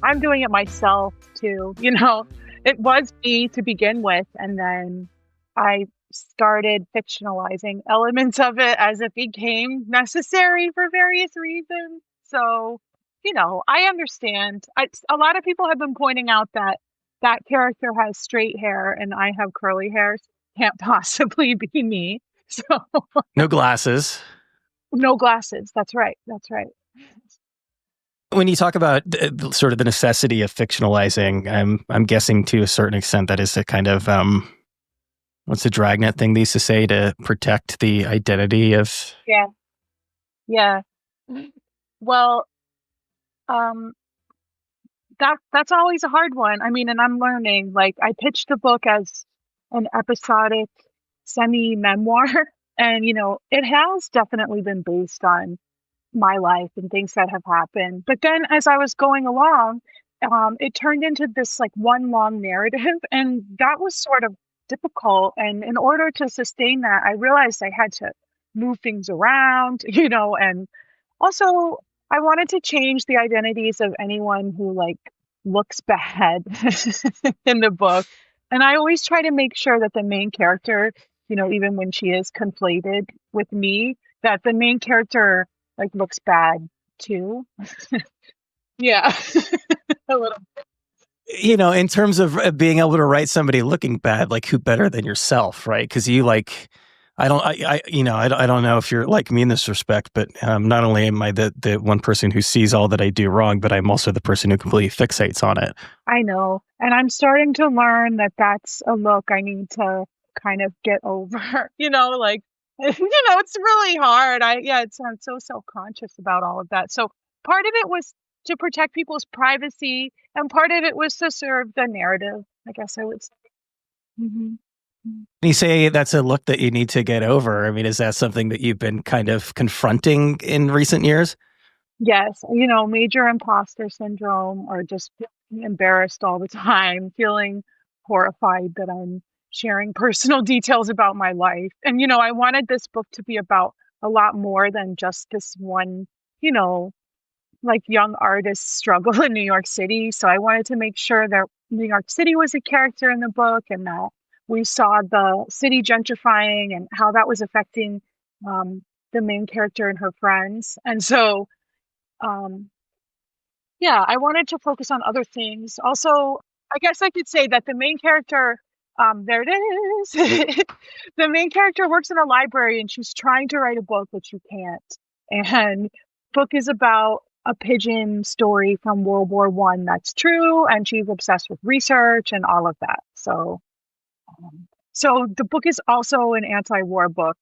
I'm doing it myself too. It was me to begin with, and then I started fictionalizing elements of it as it became necessary for various reasons. So, I understand. A lot of people have been pointing out that that character has straight hair and I have curly hair. So it can't possibly be me. So, No glasses. no glasses. That's right. That's right. When you talk about sort of the necessity of fictionalizing, I'm guessing to a certain extent that is a kind of what's the Dragnet thing they used to say, to protect the identity of. Yeah. Yeah. Well, um, that's always a hard one. I mean, and I'm learning. Like, I pitched the book as an episodic semi-memoir, and it has definitely been based on my life and things that have happened. But then as I was going along, it turned into this like one long narrative, and that was sort of difficult. And in order to sustain that, I realized I had to move things around, and also I wanted to change the identities of anyone who like looks bad in the book. And I always try to make sure that the main character, even when she is conflated with me, that the main character like looks bad too. Yeah. A little. In terms of being able to write somebody looking bad, like who better than yourself, right? Because you like, I don't know if you're like me in this respect, but not only am I the one person who sees all that I do wrong, but I'm also the person who completely fixates on it. I know. And I'm starting to learn that that's a look I need to kind of get over, like, it's really hard. I'm so self-conscious about all of that. So part of it was to protect people's privacy, and part of it was to serve the narrative, I guess I would say. Mm-hmm. You say that's a look that you need to get over. I mean, is that something that you've been kind of confronting in recent years? Yes, major imposter syndrome, or just feeling embarrassed all the time, feeling horrified that I'm sharing personal details about my life. And, I wanted this book to be about a lot more than just this one, like young artist struggle in New York City. So I wanted to make sure that New York City was a character in the book, and that we saw the city gentrifying and how that was affecting the main character and her friends. And so, yeah, I wanted to focus on other things. Also, I guess I could say that the main character, there it is. The main character works in a library and she's trying to write a book, but she can't. And book is about a pigeon story from World War I that's true, and she's obsessed with research and all of that. So the book is also an anti-war book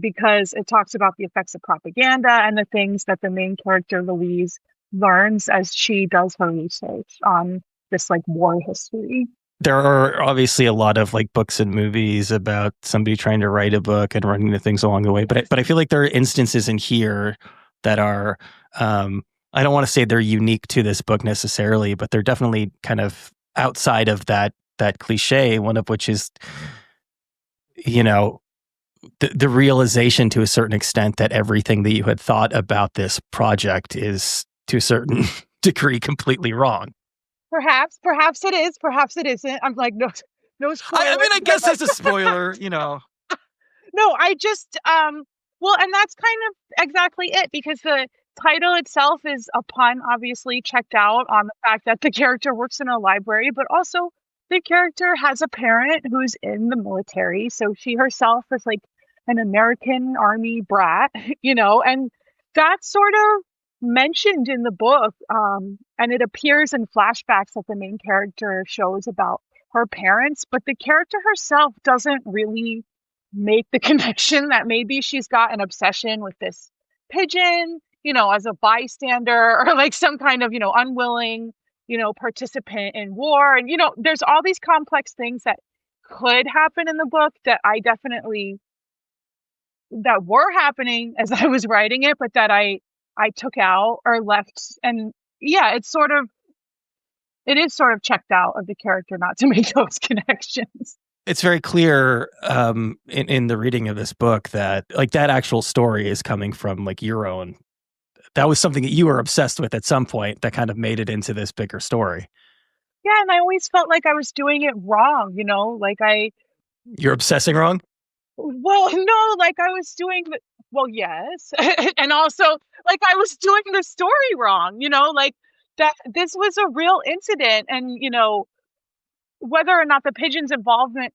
because it talks about the effects of propaganda and the things that the main character, Louise, learns as she does her research on this like war history. There are obviously a lot of like books and movies about somebody trying to write a book and running into things along the way. But I feel like there are instances in here that are, I don't want to say they're unique to this book necessarily, but they're definitely kind of outside of that cliche, one of which is, the realization to a certain extent that everything that you had thought about this project is to a certain degree completely wrong. Perhaps it is, perhaps it isn't. I'm like, no spoiler. I mean, I guess that's a spoiler, No, I just, well, and that's kind of exactly it, because the title itself is a pun, obviously checked out on the fact that the character works in a library, but also the character has a parent who's in the military. So she herself is like an American Army brat, and that's sort of mentioned in the book. And it appears in flashbacks that the main character shows about her parents, but the character herself doesn't really make the connection that maybe she's got an obsession with this pigeon, as a bystander, or like some kind of, unwilling, participant in war. And, there's all these complex things that could happen in the book that that were happening as I was writing it, but that I took out or left. And yeah, it is sort of checked out of the character not to make those connections. It's very clear in the reading of this book that like that actual story is coming from like your own that was something that you were obsessed with at some point that kind of made it into this bigger story. Yeah, and I always felt like I was doing it wrong, like You're obsessing wrong? well, no, like I was doing well, yes. And also like I was doing the story wrong, like that this was a real incident and, whether or not the pigeon's involvement,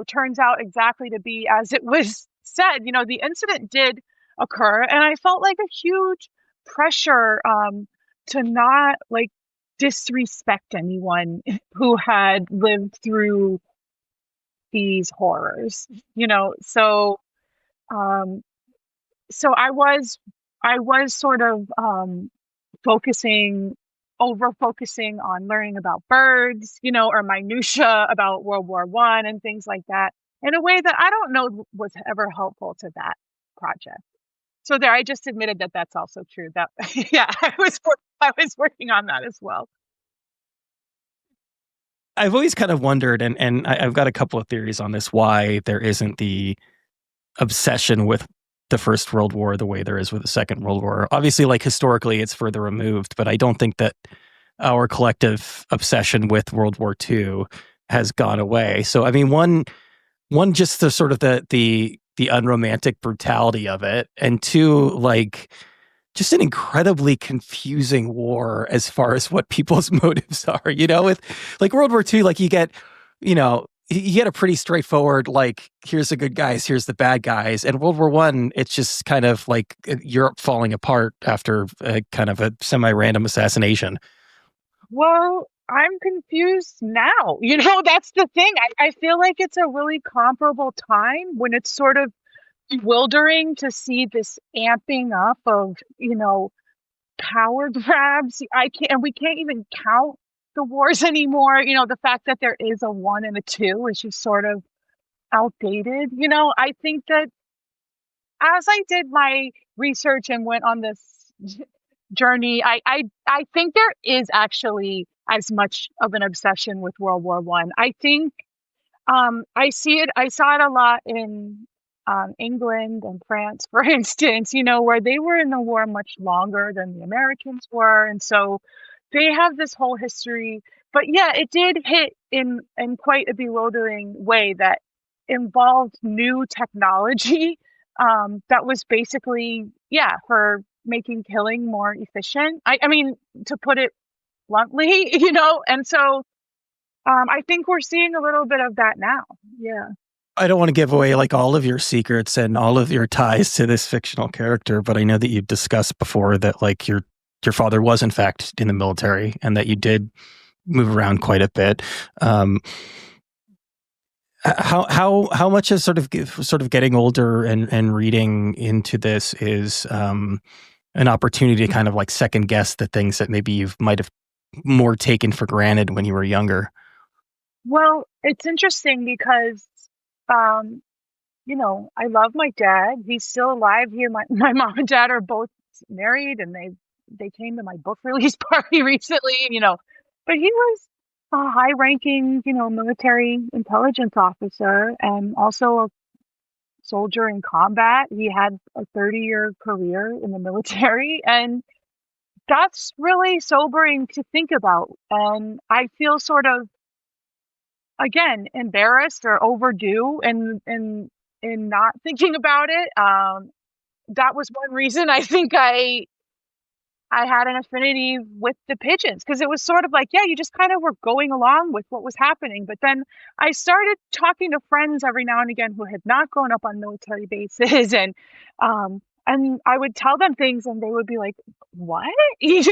turns out exactly to be as it was said, the incident did occur and I felt like a huge pressure to not like disrespect anyone who had lived through these horrors, um so I was sort of focusing over focusing on learning about birds, or minutia about World War I and things like that in a way that I don't know was ever helpful to that project. So there, I just admitted that that's also true. That yeah, I was working on that as well. I've always kind of wondered, and I've got a couple of theories on this, why there isn't the obsession with the First World War the way there is with the Second World War. Obviously, like historically, it's further removed, but I don't think that our collective obsession with World War II has gone away. So, I mean, one just the sort of the unromantic brutality of it, and two, like just an incredibly confusing war as far as what people's motives are. With like World War II, like you get a pretty straightforward, like, here's the good guys, here's the bad guys. And World War I, it's just kind of like Europe falling apart after kind of a semi-random assassination. Well, I'm confused now. That's the thing. I feel like it's a really comparable time when it's sort of bewildering to see this amping up of, power grabs. And we can't even count the wars anymore. The fact that there is a one and a two is just sort of outdated. I think that as I did my research and went on this journey, I think there is actually as much of an obsession with World War I. I think I saw it a lot in England and France, for instance, where they were in the war much longer than the Americans were. And so they have this whole history. But yeah, it did hit in quite a bewildering way that involved new technology that was basically, yeah, for making killing more efficient. I mean, to put it bluntly, and so I think we're seeing a little bit of that now. Yeah. I don't want to give away like all of your secrets and all of your ties to this fictional character, but I know that you've discussed before that like your father was in fact in the military and that you did move around quite a bit. How much is sort of getting older and reading into this is an opportunity to kind of like second guess the things that maybe you might have more taken for granted when you were younger? Well, it's interesting because, um, I love my dad. He's still alive. He and my mom and dad are both married, and they came to my book release party recently. But he was a high-ranking, military intelligence officer and also a soldier in combat. He had a 30-year career in the military, and that's really sobering to think about. And I feel sort of, again, embarrassed or overdue in not thinking about it. That was one reason I think I had an affinity with the pigeons, because it was sort of like, yeah, you just kind of were going along with what was happening. But then I started talking to friends every now and again who had not grown up on military bases, and I would tell them things and they would be like, "What? You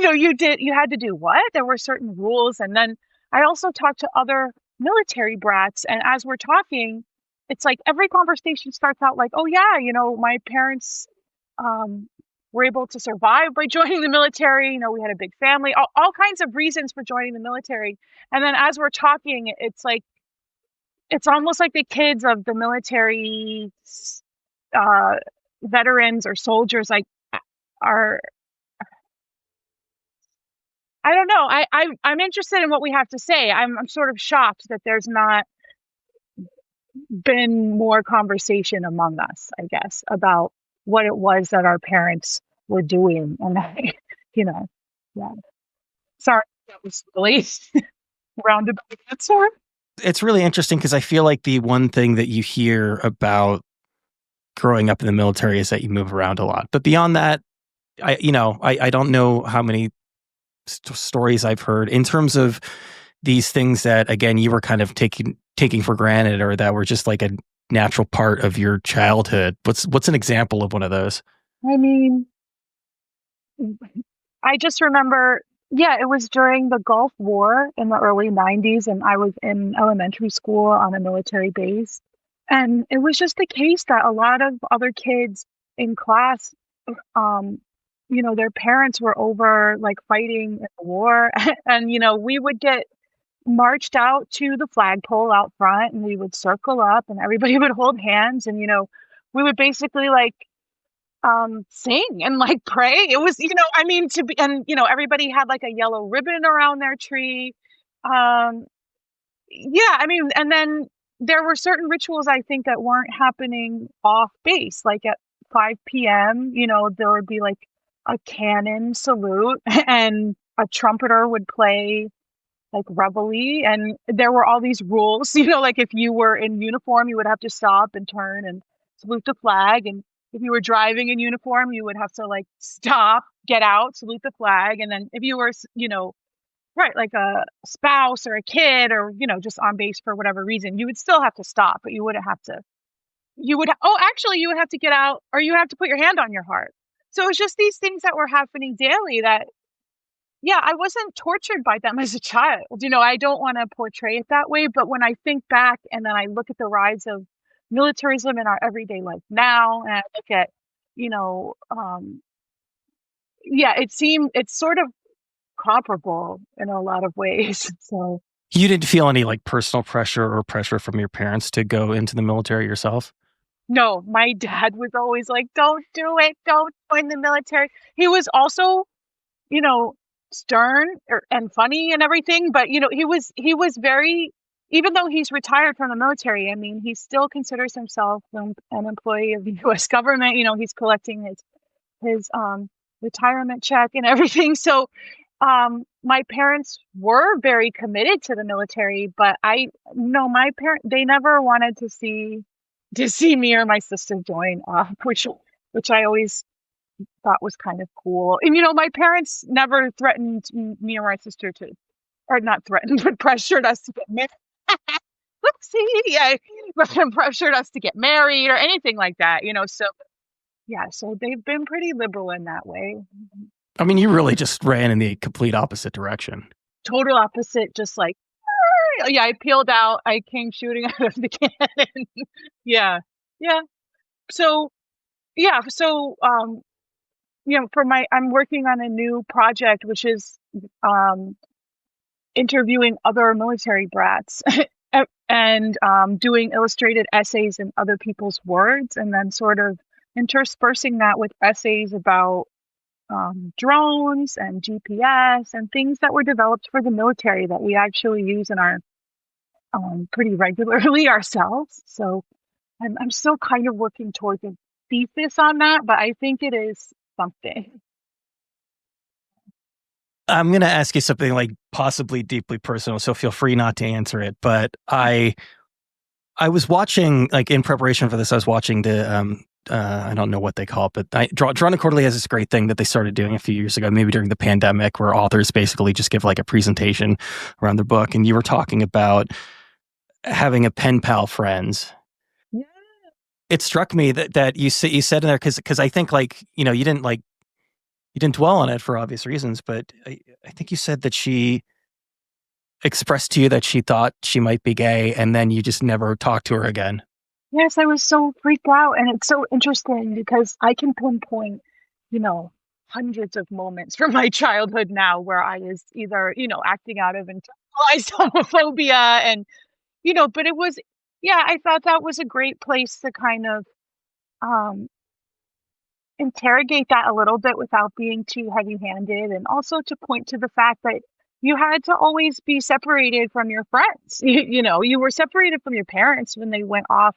had to do what?" There were certain rules. And then I also talked to other military brats, and as we're talking, it's like every conversation starts out like, "Oh yeah, my parents um were able to survive by joining the military. We had a big family, all kinds of reasons for joining the military." And then as we're talking, it's like, it's almost like the kids of the military uh, veterans or soldiers, like, are, I don't know. I'm interested in what we have to say. I'm sort of shocked that there's not been more conversation among us, I guess, about what it was that our parents were doing. And you know, yeah. Sorry, that was really roundabout answer. It's really interesting because I feel like the one thing that you hear about growing up in the military is that you move around a lot. But beyond that, I don't know how many stories I've heard in terms of these things that, again, you were kind of taking for granted, or that were just like a natural part of your childhood. What's an example of one of those? I mean, I just remember, yeah, it was during the Gulf War in the early 90s, and I was in elementary school on a military base. And it was just the case that a lot of other kids in class, um, their parents were over like fighting in the war. And, we would get marched out to the flagpole out front and we would circle up and everybody would hold hands. And, we would basically like sing and like pray. It was, I mean, to be, and everybody had like a yellow ribbon around their tree. um yeah, I mean, and then there were certain rituals I think that weren't happening off base, like at 5 p.m. There would be like a cannon salute and a trumpeter would play like reveille, and there were all these rules. Like if you were in uniform you would have to stop and turn and salute the flag, and if you were driving in uniform you would have to like stop, get out, salute the flag, and then if you were right, like a spouse or a kid or just on base for whatever reason, you would still have to stop, but you wouldn't have to. Actually you would have to get out, or you have to put your hand on your heart. So it's just these things that were happening daily that, yeah, I wasn't tortured by them as a child. I don't want to portray it that way, but when I think back and then I look at the rise of militarism in our everyday life now, and I look at, you know, um, yeah, it's sort of comparable in a lot of ways. So You didn't feel any like personal pressure or pressure from your parents to go into the military yourself? no, my dad was always like, "Don't do it. Don't join the military." He was also, you know, stern and funny and everything, but he was very, even though he's retired from the military, I mean, he still considers himself an employee of the US government. He's collecting his retirement check and everything. So my parents were very committed to the military, but I no, my parent they never wanted to see me or my sister join, which I always thought was kind of cool. And my parents never threatened me or my sister to, or not threatened, but pressured us to get married. Whoopsie, yeah, but pressured us to get married or anything like that. So yeah, so they've been pretty liberal in that way. I mean, you really just ran in the complete opposite direction. Total opposite, just like, yeah, I peeled out, I came shooting out of the cannon. Yeah, yeah. So yeah, I'm working on a new project, which is um, interviewing other military brats and doing illustrated essays in other people's words, and then sort of interspersing that with essays about drones and GPS and things that were developed for the military that we actually use in our pretty regularly ourselves. So I'm still kind of working towards a thesis on that, but I think it is something. I'm going to ask you something like possibly deeply personal, so feel free not to answer it. But I was watching, like in preparation for this, I was watching the I don't know what they call it, but Drawn Quarterly has this great thing that they started doing a few years ago, maybe during the pandemic, where authors basically just give like a presentation around their book. And you were talking about having a pen pal friends. Yeah. It struck me that you said in there, because I think like you didn't dwell on it for obvious reasons, but I think you said that she expressed to you that she thought she might be gay, and then you just never talked to her again. Yes, I was so freaked out, and it's so interesting because I can pinpoint, you know, hundreds of moments from my childhood now where I was either, acting out of internalized homophobia and, but it was, yeah, I thought that was a great place to kind of um, interrogate that a little bit without being too heavy-handed, and also to point to the fact that you had to always be separated from your friends. You were separated from your parents when they went off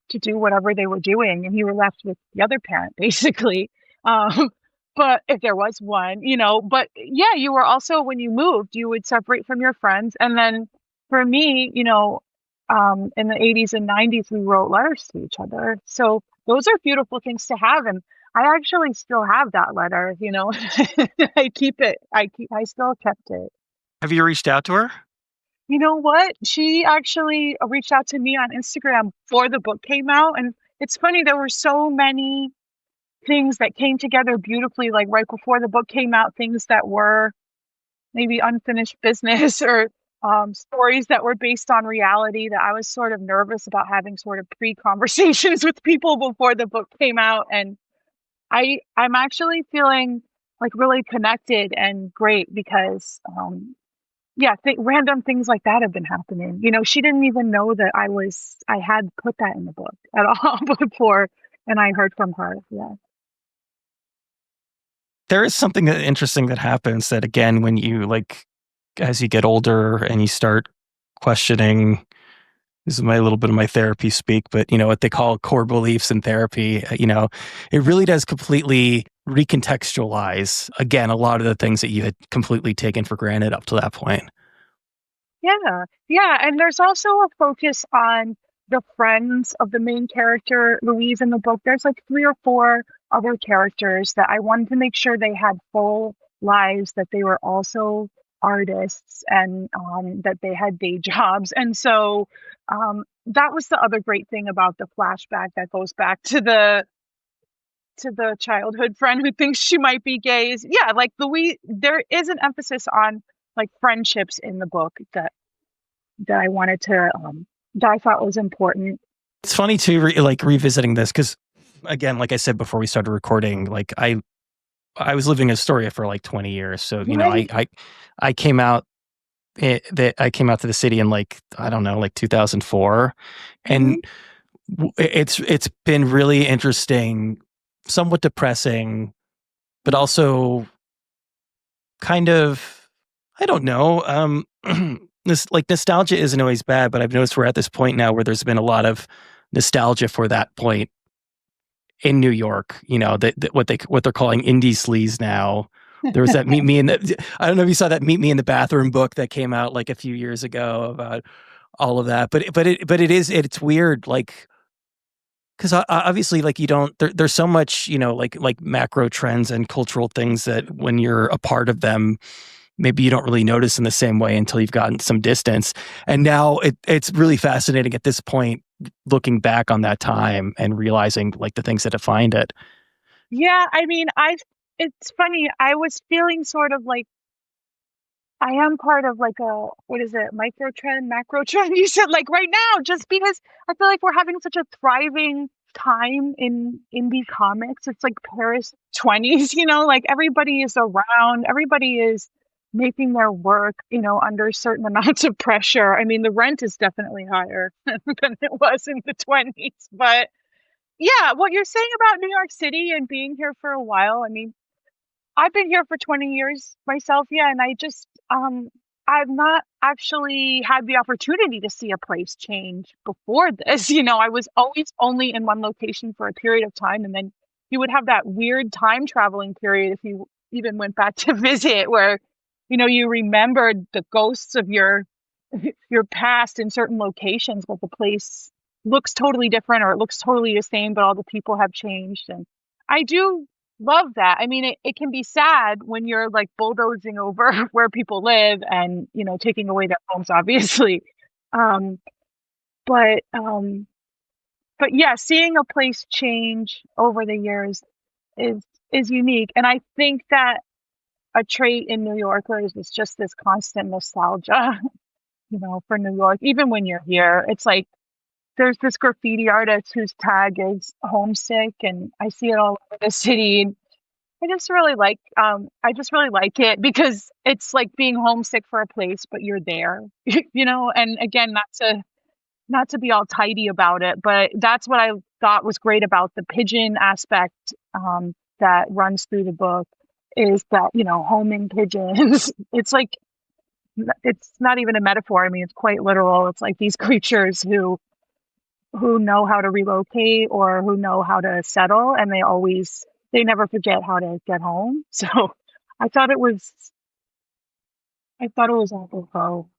to do whatever they were doing, and you were left with the other parent, basically. Um, but if there was one, but yeah, you were also, when you moved, you would separate from your friends. And then for me, in the 80s and 90s, we wrote letters to each other. So those are beautiful things to have. And I actually still have that letter, I keep it. I still kept it. Have you reached out to her? You know what? She actually reached out to me on Instagram before the book came out. And it's funny, there were so many things that came together beautifully, like right before the book came out, things that were maybe unfinished business or stories that were based on reality that I was sort of nervous about having sort of pre-conversations with people before the book came out. And I'm actually feeling like really connected and great because yeah, random things like that have been happening. She didn't even know that I had put that in the book at all before, and I heard from her. Yeah. There is something interesting that happens that, again, when you like, as you get older and you start questioning, this is my little bit of my therapy speak, but what they call core beliefs in therapy, it really does completely recontextualize, again, a lot of the things that you had completely taken for granted up to that point. Yeah. Yeah. And there's also a focus on the friends of the main character, Louise, in the book. There's like three or four other characters that I wanted to make sure they had full lives, that they were also artists, and that they had day jobs. And so that was the other great thing about the flashback that goes back to the childhood friend who thinks she might be gay. Is, yeah, like Louise, there is an emphasis on like friendships in the book that I wanted to that I thought was important. It's funny too, revisiting this, because again, like I said before we started recording, like I was living in Astoria for like 20 years, so Right. I came out. I came out to the city in like, I don't know, like 2004, Hmm. and it's been really interesting, somewhat depressing, but also kind of, I don't know. This, like, nostalgia isn't always bad, but I've noticed we're at this point now where there's been a lot of nostalgia for that point in New York. That what they're calling indie sleaze now. There was that meet me in the. I don't know if you saw that meet me in the bathroom book that came out like a few years ago about all of that. It's weird, like, because obviously, like, you don't, there's so much, like macro trends and cultural things that when you're a part of them, maybe you don't really notice in the same way until you've gotten some distance. And now it's really fascinating at this point, looking back on that time and realizing like the things that defined it. Yeah, I mean, it's funny. I was feeling sort of like I am part of like a, what is it, micro trend, macro trend? You said like right now, just because I feel like we're having such a thriving time in indie comics. It's like Paris 20s, like everybody is around, everybody is making their work, under certain amounts of pressure. I mean, the rent is definitely higher than it was in the 20s. But yeah, what you're saying about New York City and being here for a while, I mean, I've been here for 20 years myself, yeah, and I've not actually had the opportunity to see a place change before this. I was always only in one location for a period of time, and then you would have that weird time traveling period if you even went back to visit where, you remembered the ghosts of your your past in certain locations, but the place looks totally different or it looks totally the same, but all the people have changed. And I do love that. I mean, it can be sad when you're like bulldozing over where people live and, taking away their homes, obviously. Um, but um, but yeah, seeing a place change over the years is is unique. And I think that a trait in New Yorkers is just this constant nostalgia, for New York. Even when you're here, it's like there's this graffiti artist whose tag is homesick, and I see it all over the city. I just really like it because it's like being homesick for a place, but you're there, and again, not to be all tidy about it, but that's what I thought was great about the pigeon aspect that runs through the book is that, homing pigeons, it's like it's not even a metaphor. I mean, it's quite literal. It's like these creatures who know how to relocate or who know how to settle, and they always they never forget how to get home. So I thought it was I thought it was apropos.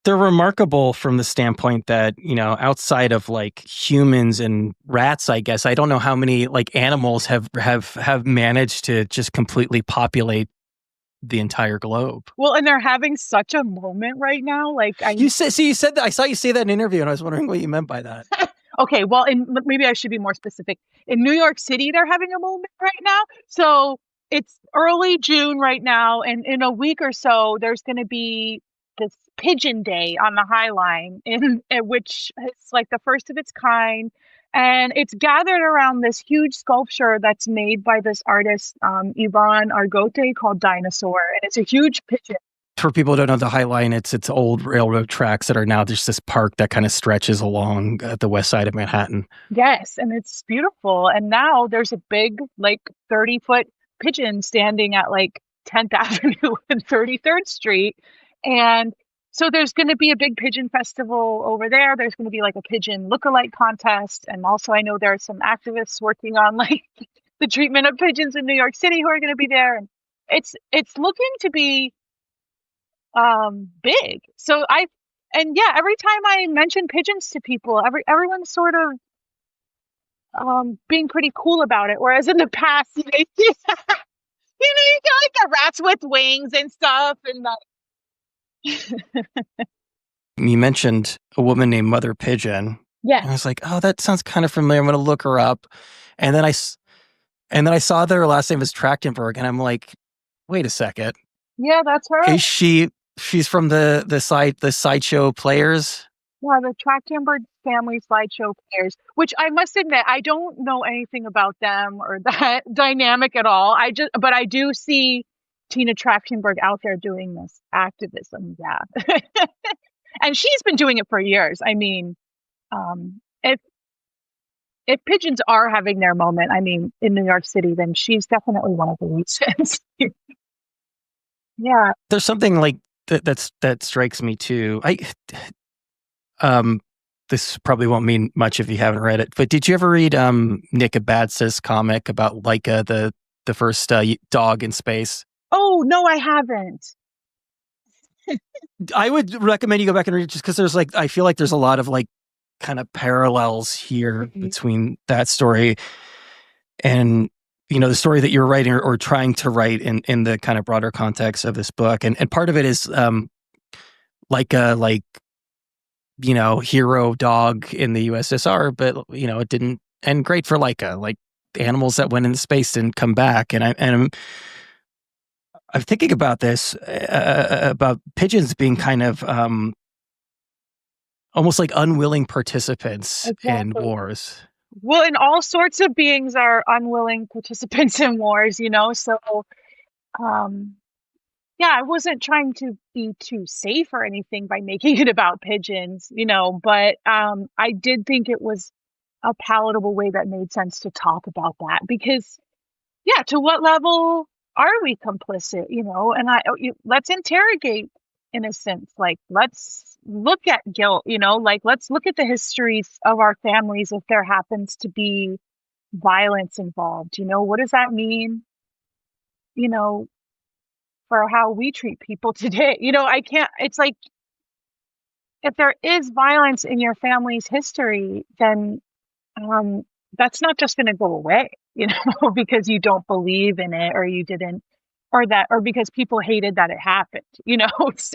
They're remarkable from the standpoint that, outside of like humans and rats, I guess, I don't know how many like animals have managed to just completely populate the entire globe. Well, and they're having such a moment right now. Like You said that. I saw you say that in an interview, and I was wondering what you meant by that. okay, well, maybe I should be more specific. In New York City, they're having a moment right now. So it's early June right now, and in a week or so, there's going to be this Pigeon Day on the High Line, in which it's like the first of its kind, and it's gathered around this huge sculpture that's made by this artist, Ivan Argote, called Dinosaur, and it's a huge pigeon. For people who don't know the High Line, it's old railroad tracks that are now just this park that kind of stretches along the west side of Manhattan. Yes, and it's beautiful. And now there's a big, like 30-foot pigeon standing at like 10th Avenue and 33rd Street. And so there's going to be a big pigeon festival over there. There's going to be like a pigeon lookalike contest. And also, I know there are some activists working on like the treatment of pigeons in New York City who are going to be there. And it's looking to be big. So yeah, every time I mention pigeons to people, everyone's sort of being pretty cool about it. Whereas in the past, you get like the rats with wings and stuff, and You mentioned a woman named Mother Pigeon. yeah, I was like, oh, that sounds kind of familiar. I'm going to look her up, and then I saw that her last name is Trachtenberg, and I'm like, wait a second, yeah, that's her. Is she's from the Sideshow Players? Yeah, the Trachtenberg family slideshow players, which I must admit, I don't know anything about them or that dynamic at all. But I do see Tina Trachtenberg out there doing this activism. Yeah. And she's been doing it for years. I mean, if pigeons are having their moment, I mean, in New York City, then she's definitely one of the reasons. Yeah. There's something like that strikes me too. This probably won't mean much if you haven't read it, but did you ever read Nick Abatz's comic about Laika, the first dog in space? Oh, no, I haven't. I would recommend you go back and read it just because there's like, I feel like there's a lot of like kind of parallels here between that story and, the story that you're writing or trying to write in the kind of broader context of this book. And part of it is Laika, hero dog in the USSR, but it didn't end great for Laika. Like animals that went into space didn't come back, and I'm thinking about this about pigeons being kind of almost like unwilling participants in wars. Well, and all sorts of beings are unwilling participants in wars, So, yeah, I wasn't trying to be too safe or anything by making it about pigeons, but I did think it was a palatable way that made sense to talk about that because, yeah, to what level are we complicit, And let's interrogate innocence. Like, let's look at guilt, like let's look at the histories of our families if there happens to be violence involved. What does that mean? For how we treat people today. It's like, if there is violence in your family's history, then that's not just going to go away, because you don't believe in it or you didn't, or because people hated that it happened.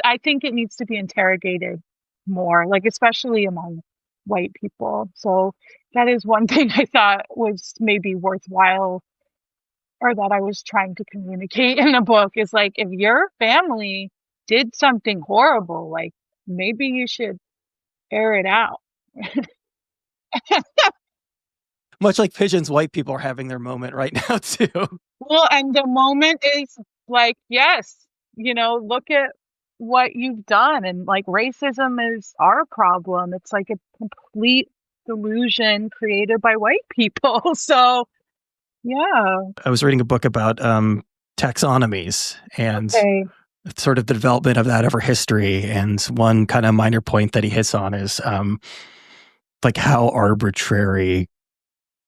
I think it needs to be interrogated more, like, especially among white people. So that is one thing I thought was maybe worthwhile, or that I was trying to communicate in the book, is like, if your family did something horrible, like maybe you should air it out. Much like pigeons, white people are having their moment right now too. Well, and the moment is like, yes, look at what you've done. And like, racism is our problem. It's like a complete delusion created by white people. So yeah. I was reading a book about taxonomies and sort of the development of that over history. And one kind of minor point that he hits on is like how arbitrary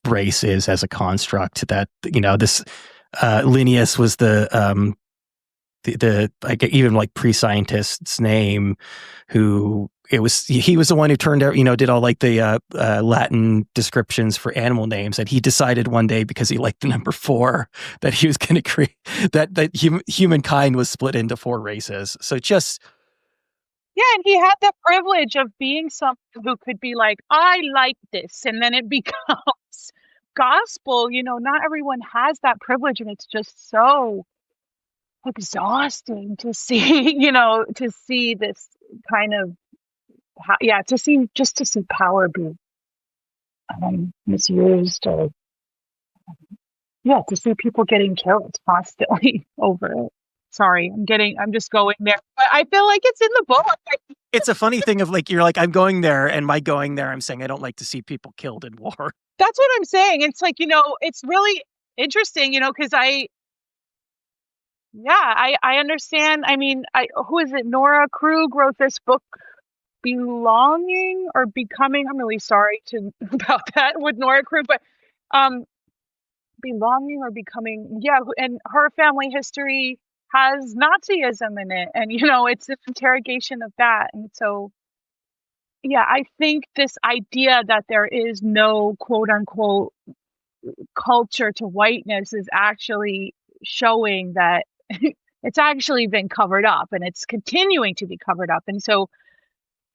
race is as a construct. That this Linnaeus was the like even like pre-scientist's name, who he was the one who turned out did all like the Latin descriptions for animal names, and he decided one day, because he liked the number 4, that he was going to create that humankind was split into 4 races. So just and he had the privilege of being someone who could be like, I like this, and then it becomes gospel. Not everyone has that privilege, and it's just so exhausting to see, to see this kind of, to see power be misused, or to see people getting killed constantly over it. Sorry, I'm just going there, but I feel like it's in the book. It's a funny thing of like, you're like, I'm going there, and by going there, I'm saying I don't like to see people killed in war. That's what I'm saying. It's like, it's really interesting, because I understand. I mean, who is it? Nora Krug wrote this book, Belonging or Becoming. I'm really sorry about that with Nora Krug, but Belonging or Becoming. Yeah, and her family history has Nazism in it, and it's an interrogation of that. And so, I think this idea that there is no quote unquote culture to whiteness is actually showing that it's actually been covered up, and it's continuing to be covered up. And so,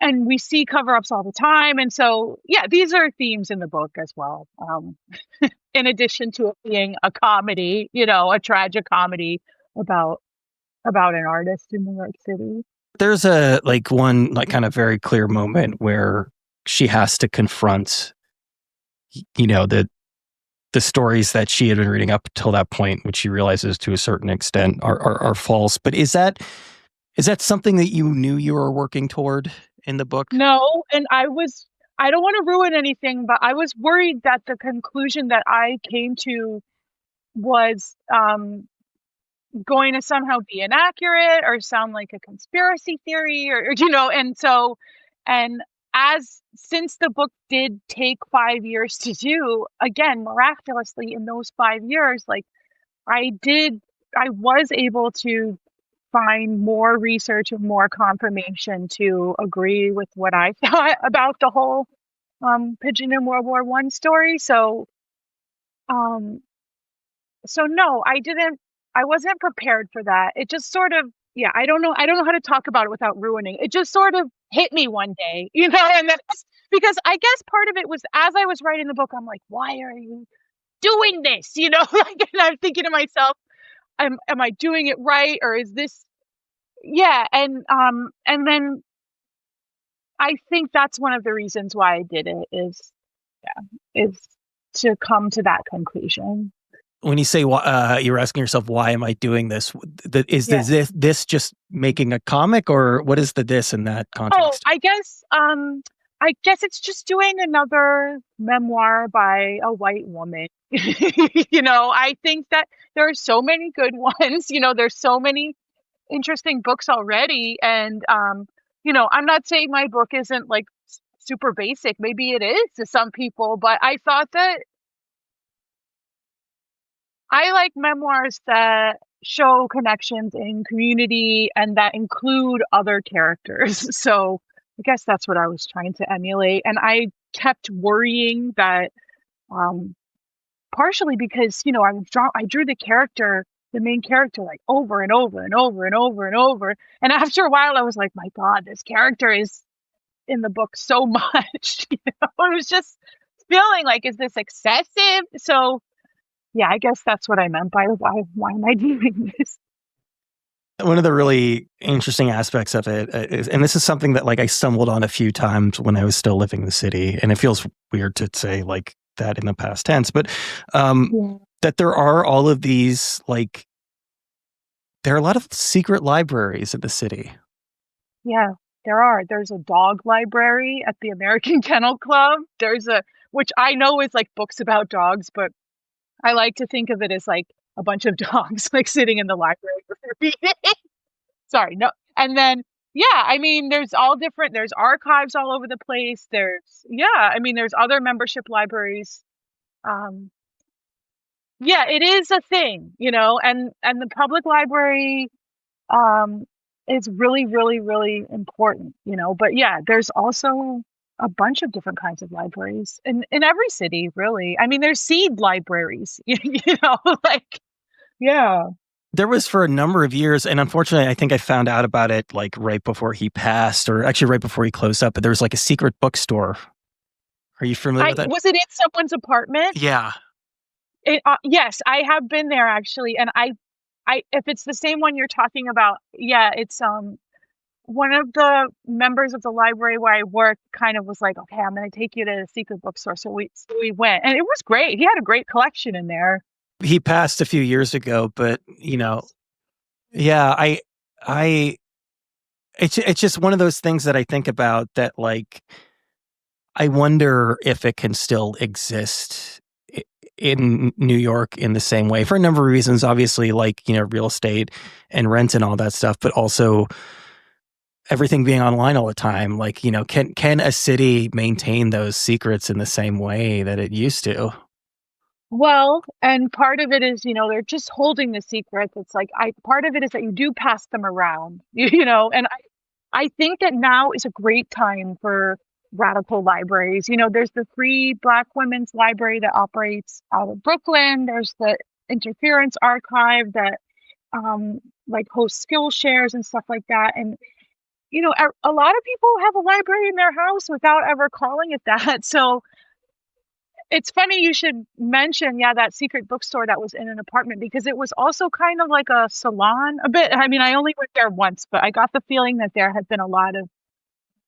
and we see cover-ups all the time. And so, these are themes in the book as well. In addition to it being a comedy, a tragic comedy about an artist in New York City. There's a one kind of very clear moment where she has to confront, the stories that she had been reading up till that point, which she realizes to a certain extent are false. But is that something that you knew you were working toward in the book? No, and I don't want to ruin anything, but I was worried that the conclusion that I came to was going to somehow be inaccurate or sound like a conspiracy theory, or and so, and since the book did take 5 years to do, again, miraculously in those 5 years, like I was able to find more research and more confirmation to agree with what I thought about the whole pigeon in World War I story. So no, I wasn't prepared for that. It just sort of, I don't know how to talk about it without ruining. It just sort of hit me one day, and then, because I guess part of it was, as I was writing the book, I'm like, why are you doing this? And I'm thinking to myself, am I doing it right? Or is this, and then I think that's one of the reasons why I did it is to come to that conclusion. When you say you're asking yourself, why am I doing this? Is this just making a comic, or what is the this in that context? Oh, I guess it's just doing another memoir by a white woman. I think that there are so many good ones. There's so many interesting books already, and I'm not saying my book isn't like super basic. Maybe it is to some people, but I thought that I like memoirs that show connections in community and that include other characters. So I guess that's what I was trying to emulate. And I kept worrying that, partially because, I drew the main character, like over and over and over and over and over. And after a while, I was like, my God, this character is in the book so much. It was just feeling like, is this excessive? So I guess that's what I meant by why am I doing this? One of the really interesting aspects of it is, and this is something that I stumbled on a few times when I was still living in the city, and it feels weird to say that in the past tense, but that there are all of these, there are a lot of secret libraries in the city. Yeah, there are. There's a dog library at the American Kennel Club. Which I know is books about dogs, but I like to think of it as a bunch of dogs sitting in the library for reading. Sorry, no. And then, I mean, there's archives all over the place. There's other membership libraries um, yeah, it is a thing, and the public library um, is really, really, really important, But yeah, there's also a bunch of different kinds of libraries in every city, really. I mean, there's seed libraries, like yeah. There was for a number of years, and unfortunately, I think I found out about it like right before he passed, or actually right before he closed up. But there was like a secret bookstore. Are you familiar I with that? was it in someone's apartment? Yeah, Yes, I have been there actually, and I if it's the same one you're talking about, yeah, it's one of the members of the library where I work kind of was like, okay, I'm going to take you to the secret bookstore. So we went, and it was great. He had a great collection in there. he passed a few years ago, but Yes. yeah, I, it's just one of those things that I think about that like I wonder if it can still exist in New York in the same way for a number of reasons. Obviously, like, real estate and rent and all that stuff, but also everything being online all the time. Like, can a city maintain those secrets in the same way that it used to? Well, and part of it is, they're just holding the secrets. It's like part of it is that you do pass them around, and I think that now is a great time for radical libraries. There's the Free Black Women's Library that operates out of Brooklyn. There's the Interference Archive that like hosts skill shares and stuff like that. And a lot of people have a library in their house without ever calling it that. So it's funny you should mention, yeah, that secret bookstore that was in an apartment because it was also kind of like a salon a bit. I mean, I only went there once, but I got the feeling that there had been a lot of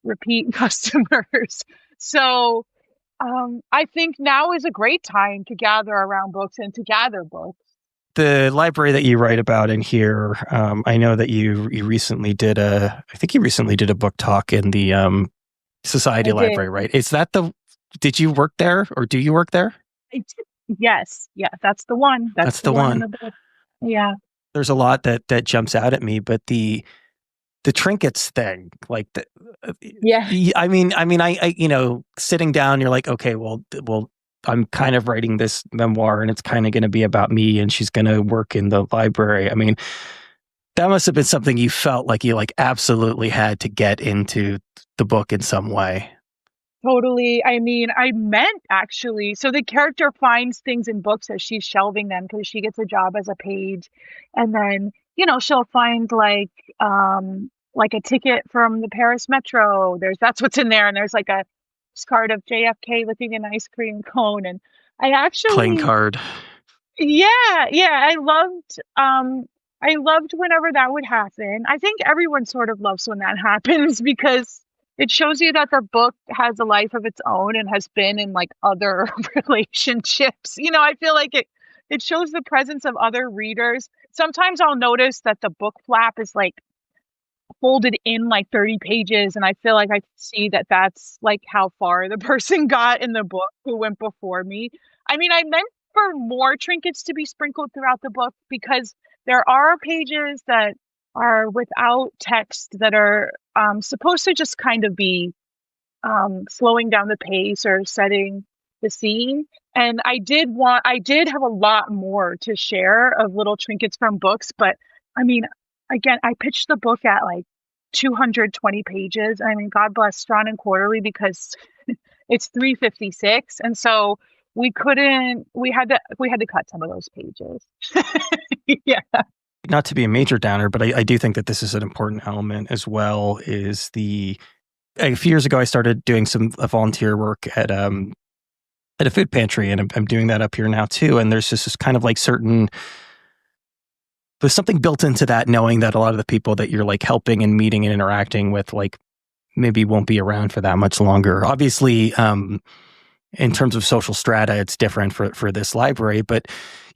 repeat customers. So I think now is a great time to gather around books and to gather books. The library that you write about in here, I know that you recently did I think you recently did a book talk in the Society I Library, did. right? Is that did you work there or do you work there? I did. Yes. Yeah, that's the one. That's That's the the one in one. the book. Yeah. There's a lot that jumps out at me, but the trinkets thing, like Yeah. I sitting down, you're like, okay, well, I'm kind of writing this memoir and it's kind of going to be about me and she's going to work in the library. I mean, that must have been something you felt like you like absolutely had to get into the book in some way. Totally. I mean, I meant actually. So the character finds things in books as she's shelving them because she gets a job as a page. And then, she'll find like a ticket from the Paris Metro. That's what's in there. And there's like a card of JFK licking an ice cream cone. And I Playing actually card. yeah, yeah, I loved whenever that would happen. I think everyone sort of loves when that happens because it shows you that the book has a life of its own and has been in like other relationships. I feel like it shows the presence of other readers. Sometimes I'll notice that the book flap is like folded in like 30 pages and I feel like I can see that that's like how far the person got in the book who went before me. I mean, I meant for more trinkets to be sprinkled throughout the book because there are pages that are without text that are supposed to just kind of be slowing down the pace or setting the scene. And I did have a lot more to share of little trinkets from books, but I mean, again, I pitched the book at like 220 pages. I mean, God bless Strawn and Quarterly because it's 356. And so we had to cut some of those pages. Yeah. Not to be a major downer, but I do think that this is an important element as well. Is a few years ago I started doing some volunteer work at a food pantry, and I'm doing that up here now too. And there's just this kind of like there's something built into that, knowing that a lot of the people that you're like helping and meeting and interacting with, like maybe won't be around for that much longer. Obviously, in terms of social strata, it's different for this library, but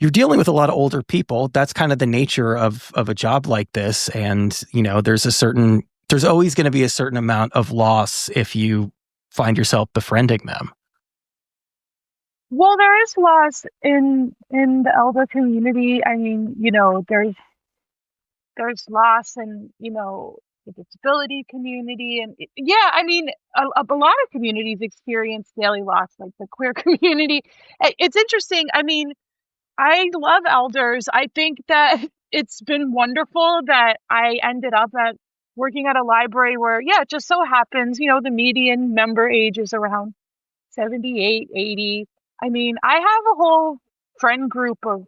you're dealing with a lot of older people. That's kind of the nature of a job like this. And, there's always going to be a certain amount of loss if you find yourself befriending them. Well, there is loss in the elder community. I mean, there's loss and, the disability community. And yeah, I mean, a lot of communities experience daily loss, like the queer community. It's interesting. I mean, I love elders. I think that it's been wonderful that I ended up at working at a library where, yeah, it just so happens, the median member age is around 78, 80. I mean, I have a whole friend group of,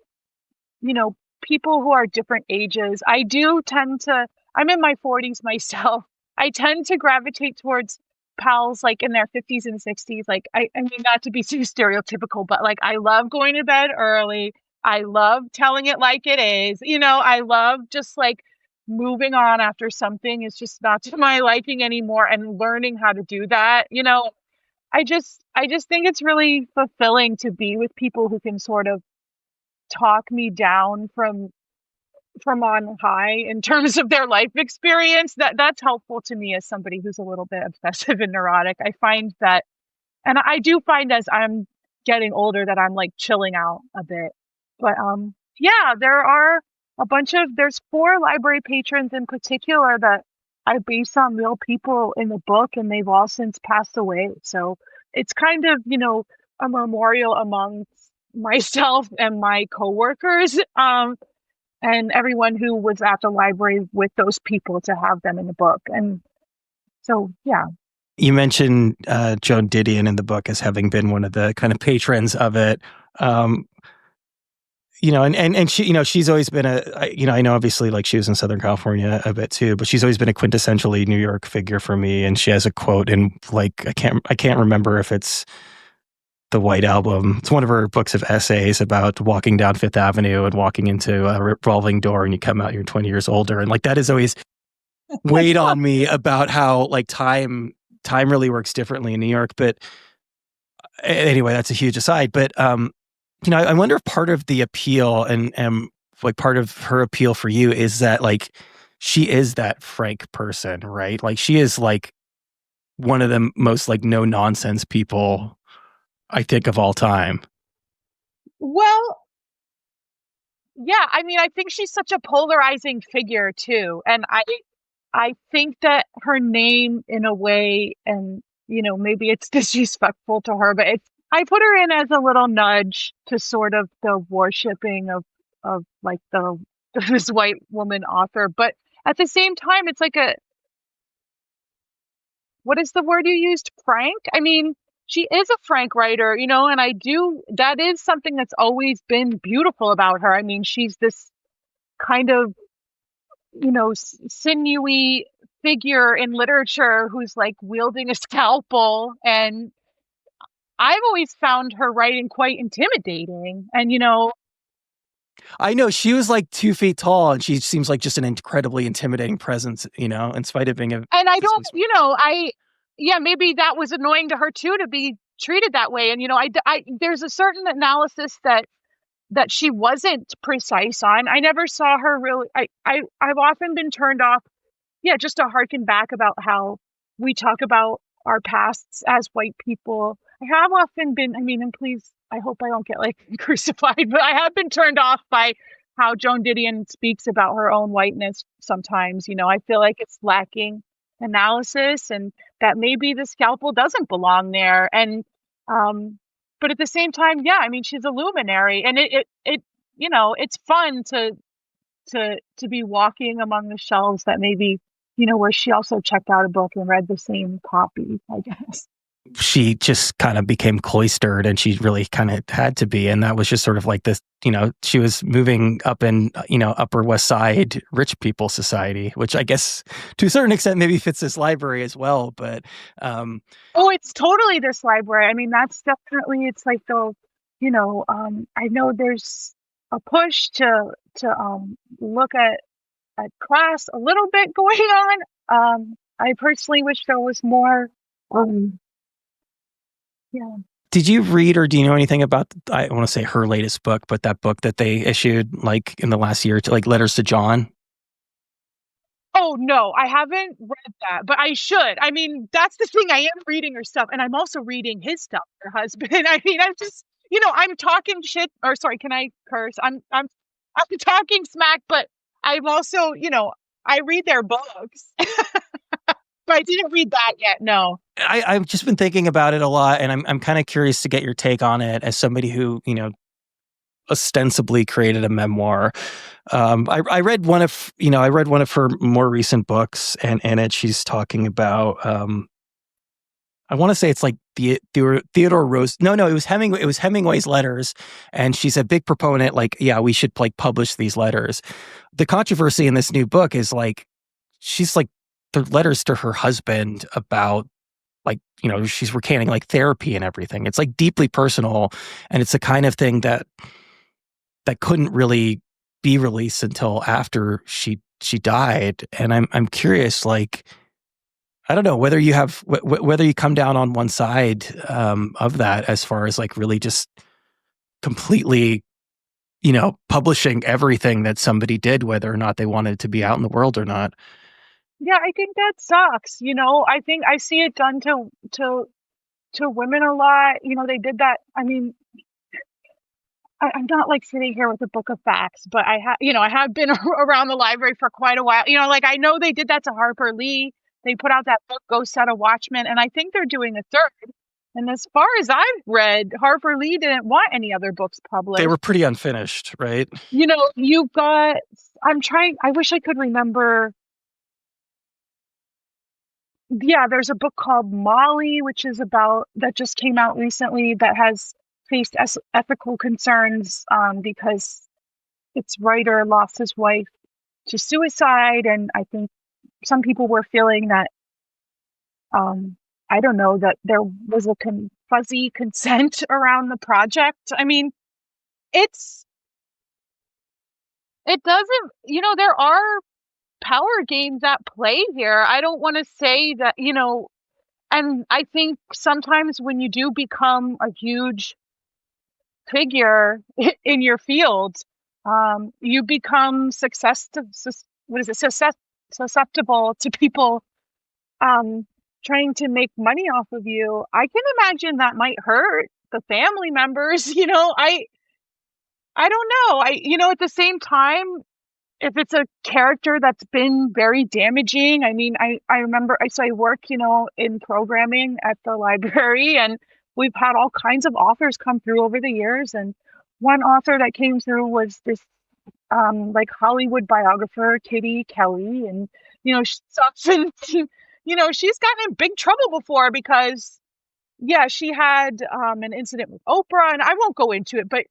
you know, people who are different ages. I do tend to, I'm in my 40s myself. I tend to gravitate towards pals like in their 50s and 60s. Like, I mean, not to be too stereotypical, but like, I love going to bed early. I love telling it like it is. I love just like moving on after something is just not to my liking anymore and learning how to do that. I just think it's really fulfilling to be with people who can sort of talk me down from on high in terms of their life experience. That's helpful to me as somebody who's a little bit obsessive and neurotic. I find that, and I do find as I'm getting older that I'm like chilling out a bit. But yeah, there's 4 library patrons in particular that I base on real people in the book, and they've all since passed away. So it's kind of, a memorial amongst myself and my coworkers. And everyone who was at the library with those people to have them in the book. And so, yeah. You mentioned Joan Didion in the book as having been one of the kind of patrons of it. And she, she's always been I know obviously like she was in Southern California a bit too, but she's always been a quintessentially New York figure for me. And she has a quote in like, I can't remember if it's the White Album. It's one of her books of essays about walking down Fifth Avenue and walking into a revolving door and you come out, you're 20 years older. And like, that has always weighed on me about how like time really works differently in New York. But anyway, that's a huge aside. But, I wonder if part of the appeal and like part of her appeal for you is that like, she is that frank person, right? Like she is like one of the most like no nonsense people I think of all time. Well, yeah, I mean, I think she's such a polarizing figure too. And I think that her name in a way, and maybe it's disrespectful to her, but I put her in as a little nudge to sort of the worshipping of like this white woman author. But at the same time, it's like what is the word you used? Frank? I mean, she is a frank writer, and that is something that's always been beautiful about her. I mean, she's this kind of, sinewy figure in literature who's like wielding a scalpel. And I've always found her writing quite intimidating. And, I know she was like 2 feet tall and she seems like just an incredibly intimidating presence, in spite of being and I don't, yeah, maybe that was annoying to her too, to be treated that way. And, there's a certain analysis that she wasn't precise on. I never saw her really, I've often been turned off. Yeah. Just to harken back about how we talk about our pasts as white people. I have often been, I mean, and please, I hope I don't get like crucified, but I have been turned off by how Joan Didion speaks about her own whiteness sometimes. I feel like it's lacking analysis and that maybe the scalpel doesn't belong there. And, but at the same time, yeah, I mean, she's a luminary, and it it's fun to be walking among the shelves that maybe, where she also checked out a book and read the same copy, I guess. She just kind of became cloistered and she really kind of had to be. And that was just sort of like this, she was moving up in, Upper West Side rich people society, which I guess to a certain extent maybe fits this library as well. But oh, it's totally this library. I mean, that's definitely, it's like I know there's a push to look at class a little bit going on. I personally wish there was more. Yeah. Did you read or do you know anything about, I want to say her latest book, but that book that they issued like in the last year, to like Letters to John? Oh no, I haven't read that, but I should. I mean, that's the thing. I am reading her stuff, and I'm also reading his stuff, her husband. I mean, I'm just, I'm talking shit. Or sorry, can I curse? I'm talking smack, but I'm also, I read their books. I didn't read that yet. No. I've just been thinking about it a lot, and I'm kind of curious to get your take on it as somebody who, ostensibly created a memoir. I read one of, I read one of her more recent books, and in it she's talking about, I want to say it's like Theodore Rose. No, it was Hemingway. It was Hemingway's letters, and she's a big proponent. Like, yeah, we should like publish these letters. The controversy in this new book is like, she's like the letters to her husband about, like, she's recanting like therapy and everything. It's like deeply personal, and it's the kind of thing that couldn't really be released until after she died. And I'm curious, like, I don't know whether you have whether you come down on one side of that, as far as like really just completely, publishing everything that somebody did, whether or not they wanted it to be out in the world or not. Yeah, I think that sucks. I think I see it done to women a lot. They did that. I mean, I'm not like sitting here with a book of facts, but I have been around the library for quite a while. Like I know they did that to Harper Lee. They put out that book, Go Set a Watchman, and I think they're doing a third. And as far as I've read, Harper Lee didn't want any other books published. They were pretty unfinished, right? You've got, I wish I could remember. Yeah, there's a book called Molly, that just came out recently, that has faced ethical concerns because its writer lost his wife to suicide. And I think some people were feeling that, I don't know, that there was a fuzzy consent around the project. I mean, it doesn't, there are power games at play here. I don't want to say that, and I think sometimes when you do become a huge figure in your field, you become susceptible to people trying to make money off of you. I can imagine that might hurt the family members. I don't know. At the same time, if it's a character that's been very damaging, I mean, I remember, I work, in programming at the library, and we've had all kinds of authors come through over the years. And one author that came through was this, like Hollywood biographer, Kitty Kelly. And, she's often, she's gotten in big trouble before because, yeah, she had an incident with Oprah, and I won't go into it, but,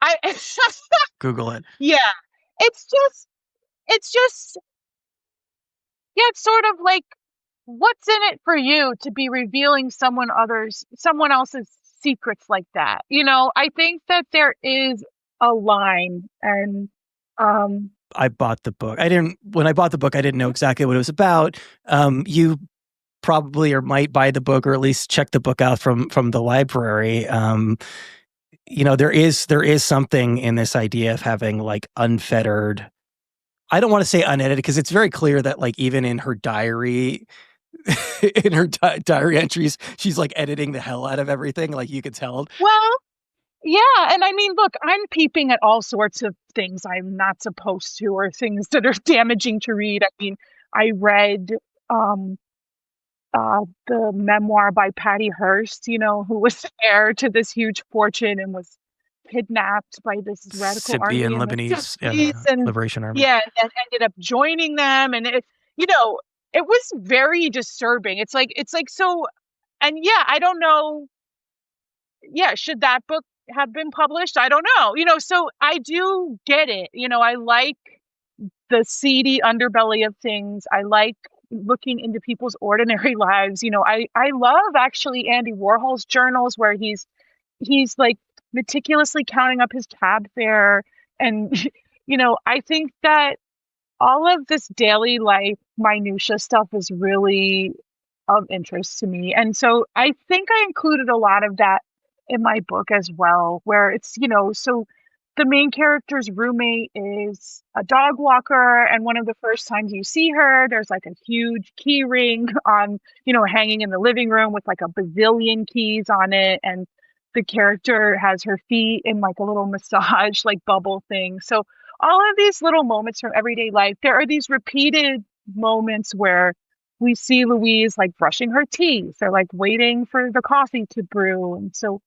I, Google it. yeah. It's just, yeah, it's sort of like, what's in it for you to be revealing someone else's secrets like that? I think that there is a line, and I bought the book. When I bought the book, I didn't know exactly what it was about. You probably or might buy the book, or at least check the book out from the library. There is something in this idea of having like unfettered, I don't want to say unedited, because it's very clear that like even in her diary, in her diary entries, she's like editing the hell out of everything. Like you could tell. Well, yeah. And I mean, look, I'm peeping at all sorts of things I'm not supposed to, or things that are damaging to read. I mean, I read the memoir by Patty Hearst, who was heir to this huge fortune and was kidnapped by this radical army Scythian in the Lebanese 60s, and Liberation Army. yeah, and ended up joining them. And it was very disturbing. It's like so, and yeah, I don't know. Yeah, should that book have been published? I don't know. So I do get it. I like the seedy underbelly of things. I like looking into people's ordinary lives. I love actually Andy Warhol's journals, where he's like meticulously counting up his cab fare. And, I think that all of this daily life minutia stuff is really of interest to me. And so I think I included a lot of that in my book as well, where it's, so the main character's roommate is a dog walker, and one of the first times you see her, there's like a huge key ring on, hanging in the living room with like a bazillion keys on it, and the character has her feet in like a little massage like bubble thing. So all of these little moments from everyday life, there are these repeated moments where we see Louise like brushing her teeth or like waiting for the coffee to brew. And so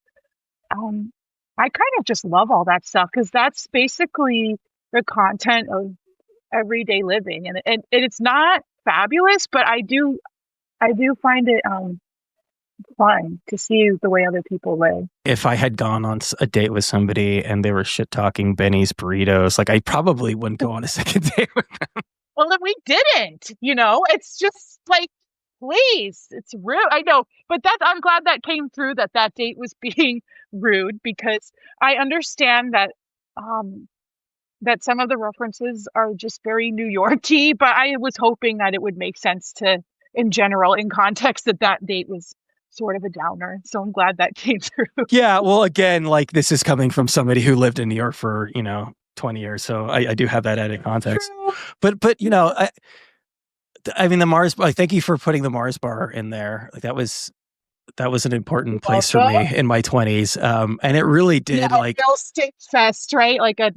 um, I kind of just love all that stuff because that's basically the content of everyday living. And it's not fabulous, but I do find it fun to see the way other people live. If I had gone on a date with somebody and they were shit talking Benny's burritos, like I probably wouldn't go on a second date with them. Well, then we didn't, it's just like, please, it's rude. I know, but I'm glad that came through that date was being rude because I understand that some of the references are just very New Yorky, but I was hoping that it would make sense in general, in context, that date was sort of a downer. So I'm glad that came through. Yeah, well, again, like this is coming from somebody who lived in New York for 20 years, so I do have that added context. True. But I mean the Mars. Like, thank you for putting the Mars bar in there. Like that was an important place for me in my 20s, and it really did like real stick fest, right? Like a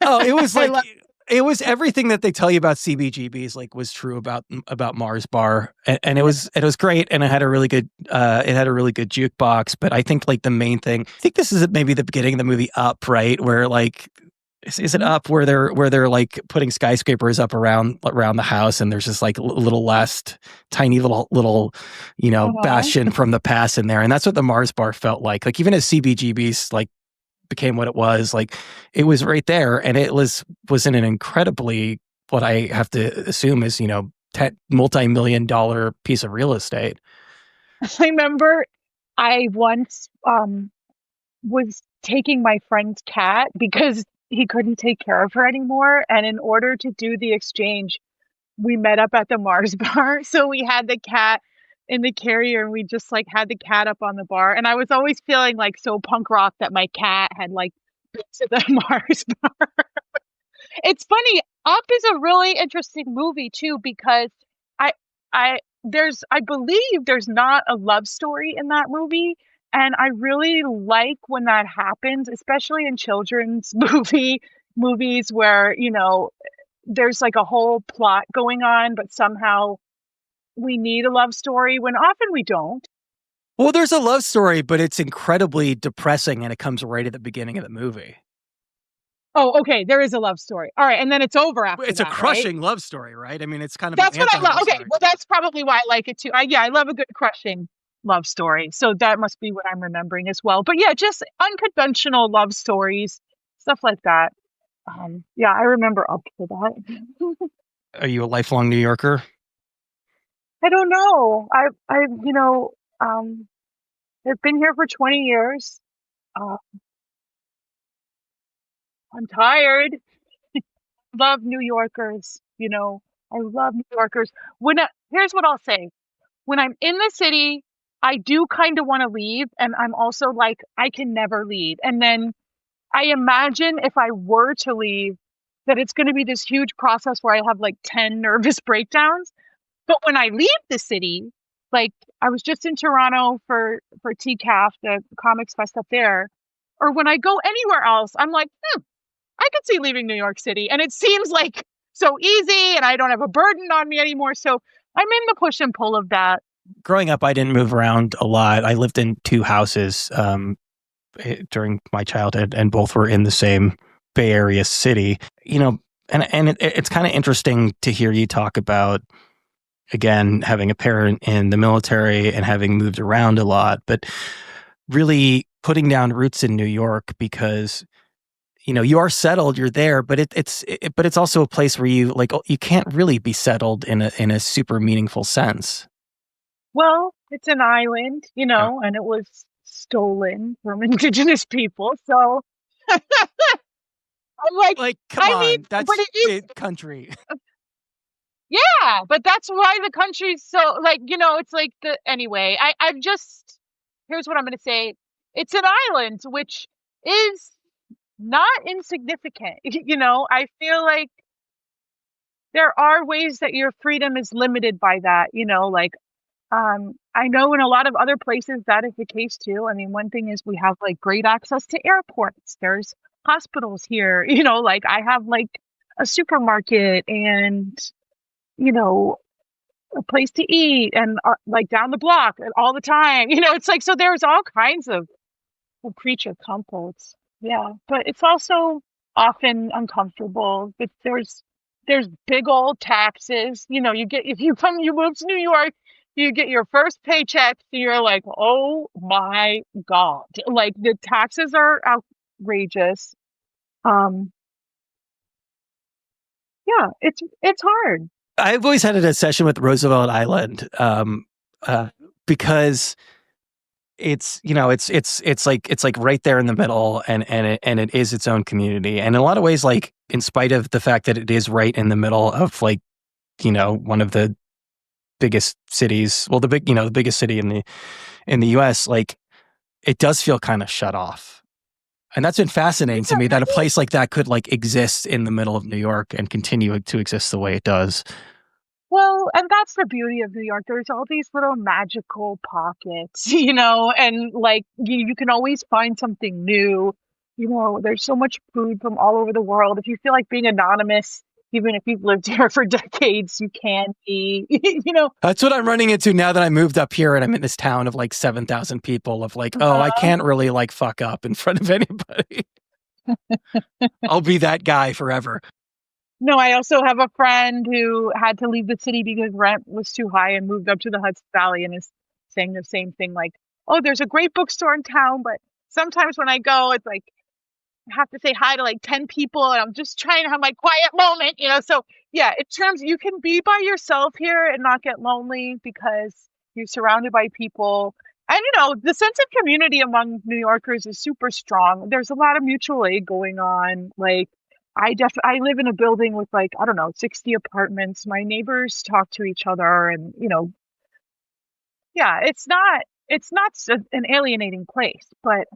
oh, it was like it was everything that they tell you about CBGBs like was true about Mars Bar, and it was great, and it had a really good jukebox. But I think like the main thing, I think this is maybe the beginning of the movie Up, right, where like is it Up where they're like putting skyscrapers up around the house, and there's just like little last tiny little bastion from the past in there, and that's what the Mars Bar felt like. Like even as CBGBs like became what it was, like it was right there, and it was in an incredibly, what I have to assume is multi-million-dollar piece of real estate. I remember I once was taking my friend's cat because he couldn't take care of her anymore, and in order to do the exchange, we met up at the Mars Bar. So we had the cat in the carrier and we just like had the cat up on the bar. And I was always feeling like so punk rock that my cat had like been to the Mars Bar. It's funny, Up is a really interesting movie too because I I believe there's not a love story in that movie. And I really like when that happens, especially in children's movies where, there's like a whole plot going on, but somehow we need a love story when often we don't. Well, there's a love story, but it's incredibly depressing, and it comes right at the beginning of the movie. Oh, okay. There is a love story. All right. And then it's over after it's that, a crushing right? love story, right? I mean, it's kind of That's what I love. Okay. story. Well, that's probably why I like it too. I love a good crushing love story. So that must be what I'm remembering as well. But yeah, just unconventional love stories, stuff like that. Yeah, I remember Up for that. Are you a lifelong New Yorker? I don't know. I've been here for 20 years. Uh, I'm tired. Love New Yorkers. I love New Yorkers. Here's what I'll say. When I'm in the city, I do kind of want to leave. And I'm also like, I can never leave. And then I imagine if I were to leave, that it's going to be this huge process where I have like 10 nervous breakdowns. But when I leave the city, like I was just in Toronto for TCAF, the comics fest up there, or when I go anywhere else, I'm like, I could see leaving New York City. And it seems like so easy and I don't have a burden on me anymore. So I'm in the push and pull of that. Growing up, I didn't move around a lot. I lived in 2 houses during my childhood, and both were in the same Bay Area city. And it's kind of interesting to hear you talk about, again, having a parent in the military and having moved around a lot, but really putting down roots in New York because you are settled, you're there, but it's also a place where you can't really be settled in a super meaningful sense. Well, it's an island, and it was stolen from indigenous people. So I'm like, come on, that's but it is country. Yeah, but that's why the country's so it's like anyway, I'm just, here's what I'm going to say. It's an island, which is not insignificant. I feel like there are ways that your freedom is limited by that, I know in a lot of other places that is the case too. I mean, one thing is we have like great access to airports. There's hospitals here, like I have like a supermarket and, a place to eat and like down the block all the time. It's like, so there's all kinds of creature comforts. Yeah, but it's also often uncomfortable. But there's big old taxes. You get, if you move to New York, you get your first paycheck, and you're like, oh my God. Like the taxes are outrageous. Um, yeah, it's hard. I've always had a session with Roosevelt Island, uh, because it's like right there in the middle, and it is its own community, and in a lot of ways, like in spite of the fact that it is right in the middle of like one of the biggest cities, well, the biggest city in the U.S., like it does feel kind of shut off. And that's been fascinating to me, that a place like that could like exist in the middle of New York and continue to exist the way it does. Well, and that's the beauty of New York. There's all these little magical pockets, and like you can always find something new. There's so much food from all over the world. If you feel like being anonymous, even if you've lived here for decades, you can be, That's what I'm running into now that I moved up here and I'm in this town of like 7,000 people, of like, oh, I can't really like fuck up in front of anybody. I'll be that guy forever. No, I also have a friend who had to leave the city because rent was too high and moved up to the Hudson Valley, and is saying the same thing, like, oh, there's a great bookstore in town, but sometimes when I go, it's like I have to say hi to like 10 people, and I'm just trying to have my quiet moment. So yeah, in terms, you can be by yourself here and not get lonely because you're surrounded by people. And the sense of community among New Yorkers is super strong. There's a lot of mutual aid going on. Like I live in a building with like, I don't know, 60 apartments. My neighbors talk to each other, and yeah, it's not an alienating place, but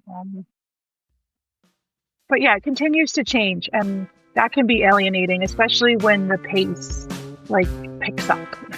yeah, it continues to change, and that can be alienating, especially when the pace like picks up.